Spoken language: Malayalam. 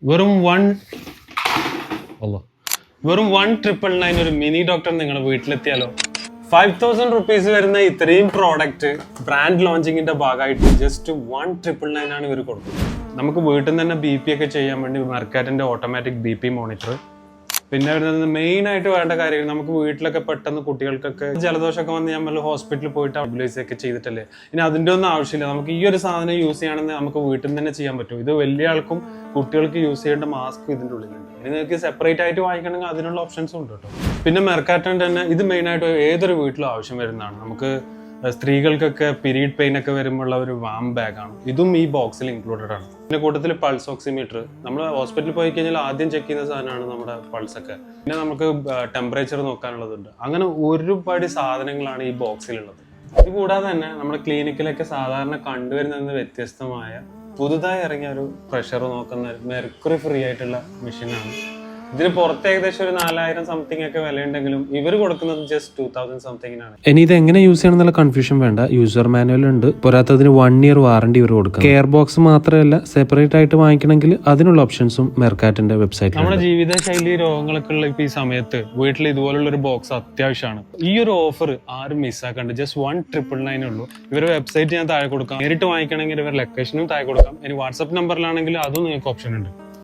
വെറും 1,999 ഒരു മിനി ഡോക്ടർ നിങ്ങളുടെ വീട്ടിലെത്തിയാലോ. 5,000 റുപ്പീസ് വരുന്ന ഇത്രയും പ്രോഡക്റ്റ് ബ്രാൻഡ് ലോഞ്ചിങ്ങിന്റെ ഭാഗമായിട്ട് ജസ്റ്റ് 1,999 ആണ് ഇവർ കൊടുക്കുന്നത്. നമുക്ക് വീട്ടിൽ നിന്ന് തന്നെ BP ഒക്കെ ചെയ്യാൻ വേണ്ടി മെർക്കാറ്റിന്റെ ഓട്ടോമാറ്റിക് BP മോണിറ്റർ. പിന്നെ വരുന്നത് മെയിൻ ആയിട്ട് വേണ്ട കാര്യങ്ങൾ, നമുക്ക് വീട്ടിലൊക്കെ പെട്ടെന്ന് കുട്ടികൾക്കൊക്കെ ജലദോഷമൊക്കെ വന്ന് നമ്മൾ ഹോസ്പിറ്റലിൽ പോയിട്ട് അഡ്വൈസ് ഒക്കെ ചെയ്തിട്ടല്ലേ, ഇനി അതിൻ്റെ ഒന്നും ആവശ്യമില്ല. നമുക്ക് ഈ ഒരു സാധനം യൂസ് ചെയ്യണമെന്ന് നമുക്ക് വീട്ടിൽ നിന്ന് തന്നെ ചെയ്യാൻ പറ്റും. ഇത് വലിയ ആൾക്കും കുട്ടികൾക്ക് യൂസ് ചെയ്യേണ്ട മാസ്ക് ഇതിൻ്റെ ഉള്ളിലുണ്ട്. ഇനി നിങ്ങൾക്ക് സെപ്പറേറ്റ് ആയിട്ട് വാങ്ങിക്കണമെങ്കിൽ അതിനുള്ള ഓപ്ഷൻസും ഉണ്ട് കേട്ടോ. പിന്നെ മെർക്കാറ്റിൻ്റെ തന്നെ ഇത് മെയിനായിട്ട് ഏതൊരു വീട്ടിലും ആവശ്യം വരുന്നതാണ്. നമുക്ക് സ്ത്രീകൾക്കൊക്കെ പീരീഡ് പെയിൻ ഒക്കെ വരുമ്പോഴുള്ള ഒരു വാം ബാഗാണ്. ഇതും ഈ ബോക്സിൽ ഇൻക്ലൂഡഡ് ആണ്. പിന്നെ കൂട്ടത്തിൽ പൾസ് ഓക്സിമീറ്റർ. നമ്മൾ ഹോസ്പിറ്റലിൽ പോയി കഴിഞ്ഞാൽ ആദ്യം ചെക്ക് ചെയ്യുന്ന സാധനമാണ് നമ്മുടെ പൾസ് ഒക്കെ. പിന്നെ നമുക്ക് ടെമ്പറേച്ചർ നോക്കാനുള്ളതുണ്ട്. അങ്ങനെ ഒരുപാട് സാധനങ്ങളാണ് ഈ ബോക്സിലുള്ളത്. ഇത് കൂടാതെ തന്നെ നമ്മുടെ ക്ലിനിക്കിലൊക്കെ സാധാരണ കണ്ടുവരുന്നതിന് വ്യത്യസ്തമായ പുതുതായി ഇറങ്ങിയ ഒരു പ്രഷർ നോക്കുന്ന മെർക്കുറി ഫ്രീ ആയിട്ടുള്ള മെഷീനാണ്. ഇതിന് പുറത്ത് ഏകദേശം ഒരു 4,000 സംതിങ് ഒക്കെ വിലയുണ്ടെങ്കിലും ഇവർ കൊടുക്കുന്നത് ജസ്റ്റ് 2,000 സംതിങ്ങിനാണ്. ഇനി ഇത് എങ്ങനെ യൂസ് ചെയ്യണം എന്നുള്ള കൺഫ്യൂഷൻ വേണ്ട. യൂസർ മാനുവൽ ഉണ്ട്. പോരാത്തതിന് 1 ഇയർ വാറണ്ടി ഇവർ കൊടുക്കും. കെയർ ബോക്സ് മാത്രമല്ല, സെപ്പറേറ്റ് ആയിട്ട് വാങ്ങിക്കണമെങ്കിൽ അതിനുള്ള ഓപ്ഷൻസും മെർക്കാറ്റിന്റെ വെബ്സൈറ്റിൽ. നമ്മുടെ ജീവിതശൈലി രോഗങ്ങളൊക്കെ ഉള്ള ഇപ്പൊ ഈ സമയത്ത് വീട്ടിൽ ഇതുപോലുള്ള ഒരു ബോക്സ് അത്യാവശ്യമാണ്. ഈ ഒരു ഓഫർ ആരും മിസ്സാക്കണ്ട്. ജസ്റ്റ് 1,999 ഉള്ളൂ. ഇവരുടെ വെബ്സൈറ്റ് ഞാൻ താഴെ കൊടുക്കാം. നേരിട്ട് വാങ്ങിക്കണമെങ്കിൽ ഇവരുടെ ലൊക്കേഷനും താഴെ കൊടുക്കാം. ഇനി വാട്സ്ആപ്പ് നമ്പറിലാണെങ്കിൽ അതും നിങ്ങൾക്ക് ഓപ്ഷൻ ഉണ്ട്.